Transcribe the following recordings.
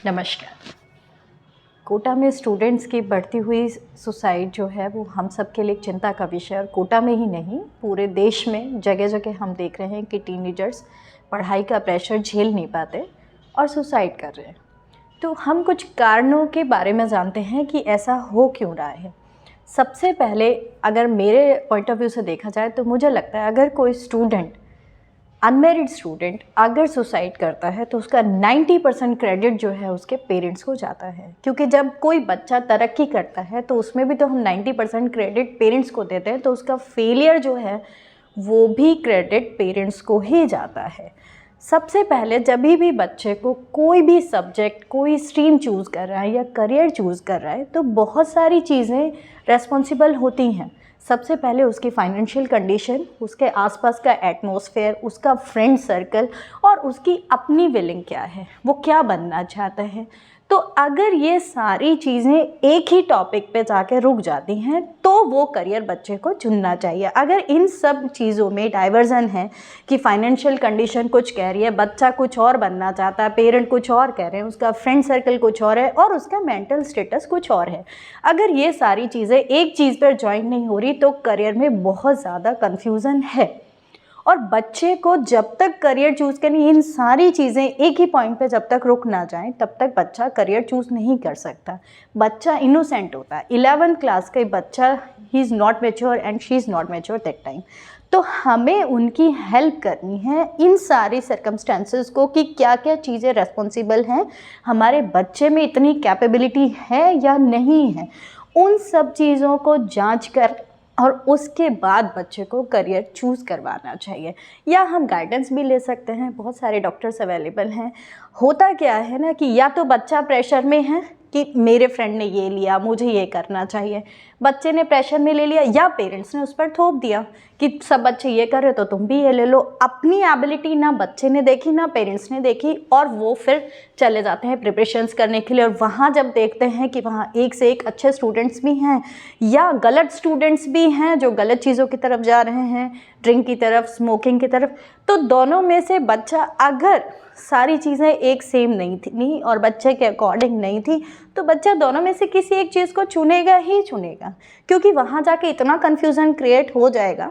नमस्कार। कोटा में स्टूडेंट्स की बढ़ती हुई सुसाइड जो है वो हम सब के लिए चिंता का विषय है और कोटा में ही नहीं पूरे देश में जगह जगह हम देख रहे हैं कि टीनेजर्स पढ़ाई का प्रेशर झेल नहीं पाते और सुसाइड कर रहे हैं। तो हम कुछ कारणों के बारे में जानते हैं कि ऐसा हो क्यों रहा है। सबसे पहले अगर मेरे पॉइंट ऑफ व्यू से देखा जाए तो मुझे लगता है अगर कोई स्टूडेंट अनमेरिड स्टूडेंट अगर सुसाइड करता है तो उसका 90% क्रेडिट जो है उसके पेरेंट्स को जाता है, क्योंकि जब कोई बच्चा तरक्की करता है तो उसमें भी तो हम 90% क्रेडिट पेरेंट्स को देते हैं, तो उसका फेलियर जो है वो भी क्रेडिट पेरेंट्स को ही जाता है। सबसे पहले जब भी बच्चे को कोई भी सब्जेक्ट कोई स्ट्रीम चूज़ कर रहा है या करियर चूज़ कर रहा है तो बहुत सारी चीज़ें रेस्पॉन्सिबल होती हैं। सबसे पहले उसकी फाइनेंशियल कंडीशन, उसके आसपास का एटमॉस्फेयर, उसका फ्रेंड सर्कल और उसकी अपनी विलिंग क्या है, वो क्या बनना चाहता है। तो अगर ये सारी चीज़ें एक ही टॉपिक पे जाके रुक जाती हैं तो वो करियर बच्चे को चुनना चाहिए। अगर इन सब चीज़ों में डाइवर्जन है कि फाइनेंशियल कंडीशन कुछ कह रही है, बच्चा कुछ और बनना चाहता है, पेरेंट कुछ और कह रहे हैं, उसका फ्रेंड सर्कल कुछ और है और उसका मेंटल स्टेटस कुछ और है, अगर ये सारी चीज़ें एक चीज़ पर ज्वाइन नहीं हो रही तो करियर में बहुत ज़्यादा कन्फ्यूज़न है। और बच्चे को जब तक करियर चूज़ करनी, इन सारी चीज़ें एक ही पॉइंट पे जब तक रुक ना जाएं तब तक बच्चा करियर चूज़ नहीं कर सकता। बच्चा इनोसेंट होता है। 11th क्लास का बच्चा he is not mature and she is not mature that time. तो हमें उनकी हेल्प करनी है इन सारी सर्कमस्टेंसेस को कि क्या क्या चीज़ें रेस्पॉन्सिबल हैं, हमारे बच्चे में इतनी कैपेबिलिटी है या नहीं है, उन सब चीज़ों को जांच कर और उसके बाद बच्चे को करियर चूज़ करवाना चाहिए। या हम गाइडेंस भी ले सकते हैं, बहुत सारे डॉक्टर्स अवेलेबल हैं। होता क्या है ना कि या तो बच्चा प्रेशर में है कि मेरे फ्रेंड ने ये लिया मुझे ये करना चाहिए, बच्चे ने प्रेशर में ले लिया, या पेरेंट्स ने उस पर थोप दिया कि सब बच्चे ये कर रहे तो तुम भी ये ले लो। अपनी एबिलिटी ना बच्चे ने देखी ना पेरेंट्स ने देखी और वो फिर चले जाते हैं प्रिपरेशंस करने के लिए। और वहाँ जब देखते हैं कि वहाँ एक से एक अच्छे स्टूडेंट्स भी हैं या गलत स्टूडेंट्स भी हैं जो गलत चीज़ों की तरफ जा रहे हैं, ड्रिंक की तरफ, स्मोकिंग की तरफ, तो दोनों में से बच्चा अगर सारी चीज़ें एक सेम नहीं थी और बच्चे के अकॉर्डिंग नहीं थी तो बच्चा दोनों में से किसी एक चीज़ को चुनेगा ही चुनेगा, क्योंकि वहाँ जाके इतना कन्फ्यूज़न क्रिएट हो जाएगा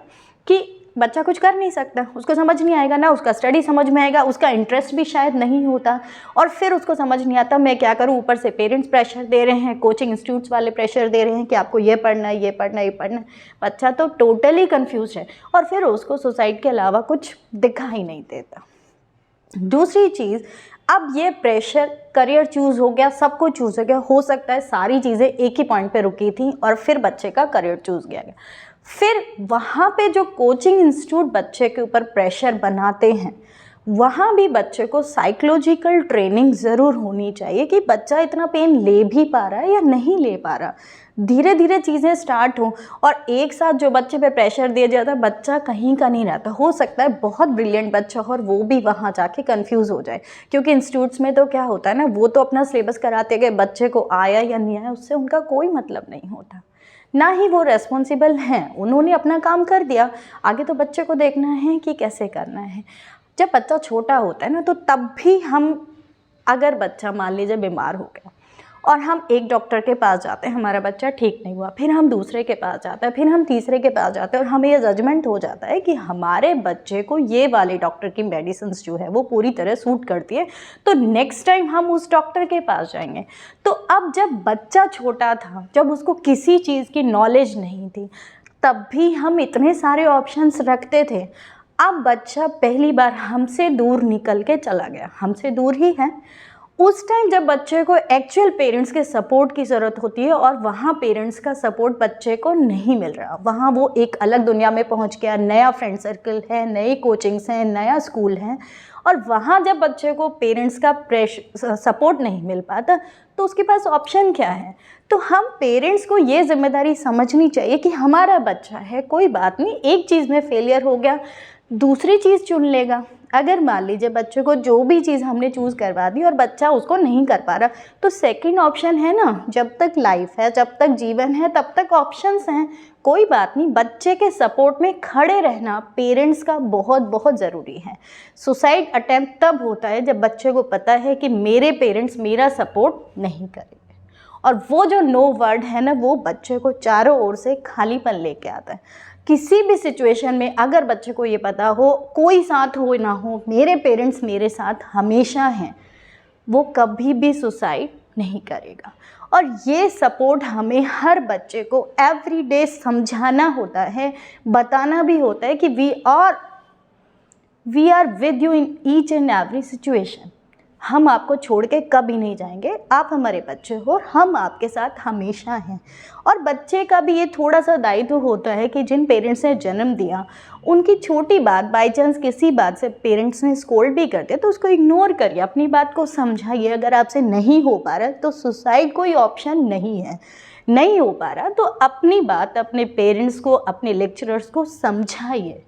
कि बच्चा कुछ कर नहीं सकता, उसको समझ नहीं आएगा, ना उसका स्टडी समझ में आएगा, उसका इंटरेस्ट भी शायद नहीं होता और फिर उसको समझ नहीं आता मैं क्या करूँ। ऊपर से पेरेंट्स प्रेशर दे रहे हैं, कोचिंग इंस्टीट्यूट्स वाले प्रेशर दे रहे हैं कि आपको ये पढ़ना है, ये पढ़ना है, ये पढ़ना है। बच्चा तो टोटली कन्फ्यूज है और फिर उसको सुसाइड के अलावा कुछ दिखाई नहीं देता। दूसरी चीज़, अब ये प्रेशर, करियर चूज़ हो गया, सब कुछ चूज़ हो गया, हो सकता है सारी चीज़ें एक ही पॉइंट पे रुकी थी और फिर बच्चे का करियर चूज़ किया गया। फिर वहाँ पे जो कोचिंग इंस्टीट्यूट बच्चे के ऊपर प्रेशर बनाते हैं वहाँ भी बच्चे को साइकोलॉजिकल ट्रेनिंग ज़रूर होनी चाहिए कि बच्चा इतना पेन ले भी पा रहा है या नहीं ले पा रहा। धीरे धीरे चीज़ें स्टार्ट हों और एक साथ जो बच्चे पे प्रेशर दिया जाता है बच्चा कहीं का नहीं रहता। हो सकता है बहुत ब्रिलियंट बच्चा हो और वो भी वहाँ जाके कंफ्यूज हो जाए, क्योंकि इंस्टीट्यूट्स में तो क्या होता है ना, वो तो अपना सिलेबस कराते गए, बच्चे को आया या नहीं आया उससे उनका कोई मतलब नहीं होता, ना ही वो रेस्पॉन्सिबल हैं। उन्होंने अपना काम कर दिया, आगे तो बच्चे को देखना है कि कैसे करना है। जब बच्चा छोटा होता है ना तो तब भी हम, अगर बच्चा मान लीजिए बीमार हो गया और हम एक डॉक्टर के पास जाते हैं, हमारा बच्चा ठीक नहीं हुआ, फिर हम दूसरे के पास जाते हैं, फिर हम तीसरे के पास जाते हैं और हमें ये जजमेंट हो जाता है कि हमारे बच्चे को ये वाले डॉक्टर की मेडिसिन जो है वो पूरी तरह सूट करती है तो नेक्स्ट टाइम हम उस डॉक्टर के पास जाएंगे। तो अब जब बच्चा छोटा था, जब उसको किसी चीज़ की नॉलेज नहीं थी, तब भी हम इतने सारे ऑप्शंस रखते थे। अब बच्चा पहली बार हमसे दूर निकल के चला गया, हमसे दूर ही है, उस टाइम जब बच्चे को एक्चुअल पेरेंट्स के सपोर्ट की ज़रूरत होती है और वहाँ पेरेंट्स का सपोर्ट बच्चे को नहीं मिल रहा, वहाँ वो एक अलग दुनिया में पहुँच गया, नया फ्रेंड सर्कल है, नई कोचिंग्स हैं, नया स्कूल है, और वहाँ जब बच्चे को पेरेंट्स का सपोर्ट नहीं मिल पाता तो उसके पास ऑप्शन क्या है। तो हम पेरेंट्स को ये जिम्मेदारी समझनी चाहिए कि हमारा बच्चा है, कोई बात नहीं, एक चीज़ में फेलियर हो गया दूसरी चीज़ चुन लेगा। अगर मान लीजिए बच्चे को जो भी चीज़ हमने चूज़ करवा दी और बच्चा उसको नहीं कर पा रहा, तो सेकंड ऑप्शन है ना, जब तक लाइफ है, जब तक जीवन है, तब तक ऑप्शंस हैं। कोई बात नहीं, बच्चे के सपोर्ट में खड़े रहना पेरेंट्स का बहुत बहुत ज़रूरी है। सुसाइड अटेम्प्ट तब होता है जब बच्चे को पता है कि मेरे पेरेंट्स मेरा सपोर्ट नहीं करेंगे, और वो जो नो वर्ड है ना, वो बच्चे को चारों ओर से खालीपन लेके आता है। किसी भी सिचुएशन में अगर बच्चे को ये पता हो, कोई साथ हो ना हो, मेरे पेरेंट्स मेरे साथ हमेशा हैं, वो कभी भी सुसाइड नहीं करेगा। और ये सपोर्ट हमें हर बच्चे को एवरी डे समझाना होता है, बताना भी होता है कि we are with you in each and every situation. हम आपको छोड़ के कभी नहीं जाएंगे, आप हमारे बच्चे हो, हम आपके साथ हमेशा हैं। और बच्चे का भी ये थोड़ा सा दायित्व होता है कि जिन पेरेंट्स ने जन्म दिया, उनकी छोटी बात, बाई चांस किसी बात से पेरेंट्स ने स्कोल्ड भी करते तो उसको इग्नोर करिए, अपनी बात को समझाइए। अगर आपसे नहीं हो पा रहा तो सुसाइड कोई ऑप्शन नहीं है। नहीं हो पा रहा तो अपनी बात अपने पेरेंट्स को, अपने लेक्चरर्स को समझाइए।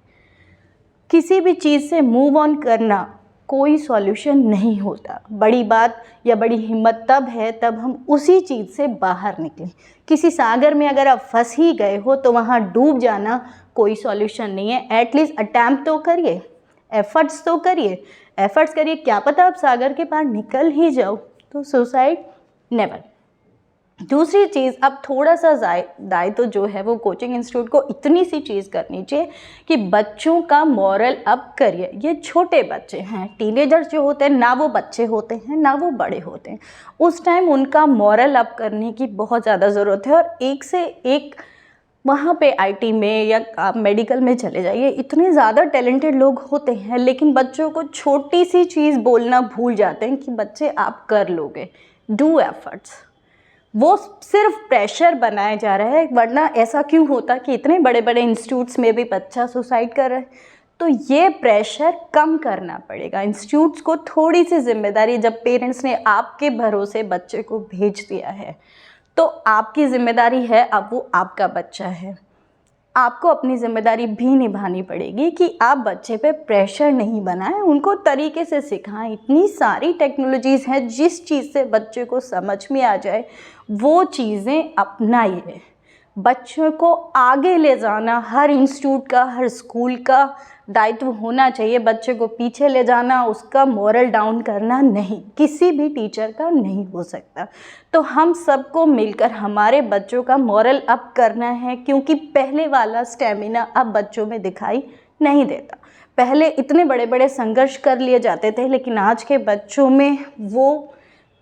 किसी भी चीज़ से मूव ऑन करना कोई सॉल्यूशन नहीं होता। बड़ी बात या बड़ी हिम्मत तब है तब हम उसी चीज़ से बाहर निकलें। किसी सागर में अगर आप फंस ही गए हो तो वहाँ डूब जाना कोई सॉल्यूशन नहीं है। एटलीस्ट अटैम्प्ट तो करिए, एफर्ट्स तो करिए, एफर्ट्स करिए, क्या पता आप सागर के पार निकल ही जाओ। तो सुसाइड नेवर। दूसरी चीज़, अब थोड़ा सा दायित्व जो है वो कोचिंग इंस्टीट्यूट को इतनी सी चीज़ करनी चाहिए कि बच्चों का मॉरल अप करिए। ये छोटे बच्चे हैं, टीनेजर्स जो होते हैं, ना वो बच्चे होते हैं ना वो बड़े होते हैं, उस टाइम उनका मॉरल अप करने की बहुत ज़्यादा ज़रूरत है। और एक से एक वहाँ पे आईटी में या आप मेडिकल में चले जाइए, इतने ज़्यादा टैलेंटेड लोग होते हैं, लेकिन बच्चों को छोटी सी चीज़ बोलना भूल जाते हैं कि बच्चे आप कर लोगे, डू एफर्ट्स। वो सिर्फ प्रेशर बनाया जा रहा है, वरना ऐसा क्यों होता कि इतने बड़े बड़े इंस्टीट्यूट्स में भी बच्चा सुसाइड कर रहा है। तो ये प्रेशर कम करना पड़ेगा इंस्टीट्यूट्स को। थोड़ी सी जिम्मेदारी, जब पेरेंट्स ने आपके भरोसे बच्चे को भेज दिया है तो आपकी जिम्मेदारी है, अब वो आपका बच्चा है, आपको अपनी ज़िम्मेदारी भी निभानी पड़ेगी कि आप बच्चे पे प्रेशर नहीं बनाएं, उनको तरीके से सिखाएं। इतनी सारी टेक्नोलॉजीज़ हैं, जिस चीज़ से बच्चे को समझ में आ जाए वो चीज़ें अपनाइए। बच्चों को आगे ले जाना हर इंस्टीट्यूट का, हर स्कूल का दायित्व होना चाहिए। बच्चे को पीछे ले जाना, उसका मोरल डाउन करना नहीं, किसी भी टीचर का नहीं हो सकता। तो हम सबको मिलकर हमारे बच्चों का मोरल अप करना है, क्योंकि पहले वाला स्टेमिना अब बच्चों में दिखाई नहीं देता। पहले इतने बड़े बड़े संघर्ष कर लिए जाते थे, लेकिन आज के बच्चों में वो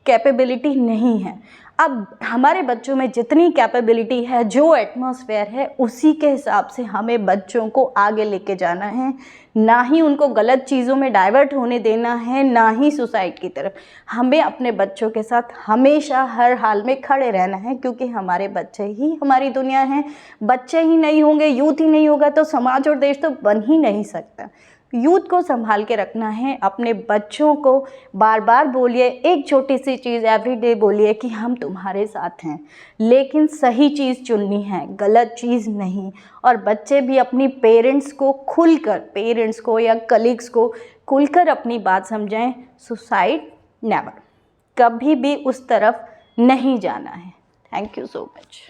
कैपेबिलिटी नहीं है। अब हमारे बच्चों में जितनी कैपेबिलिटी है, जो एटमॉस्फेयर है, उसी के हिसाब से हमें बच्चों को आगे लेके जाना है, ना ही उनको गलत चीज़ों में डाइवर्ट होने देना है, ना ही सुसाइड की तरफ। हमें अपने बच्चों के साथ हमेशा हर हाल में खड़े रहना है, क्योंकि हमारे बच्चे ही हमारी दुनिया है। बच्चे ही नहीं होंगे, यूथ ही नहीं होगा तो समाज और देश तो बन ही नहीं सकता। यूथ को संभाल के रखना है। अपने बच्चों को बार बार बोलिए, एक छोटी सी चीज़ एवरीडे बोलिए कि हम तुम्हारे साथ हैं, लेकिन सही चीज़ चुननी है, गलत चीज़ नहीं। और बच्चे भी अपनी पेरेंट्स को खुलकर, पेरेंट्स को या कलीग्स को खुलकर अपनी बात समझाएं। सुसाइड नेवर, कभी भी उस तरफ नहीं जाना है। Thank you so much.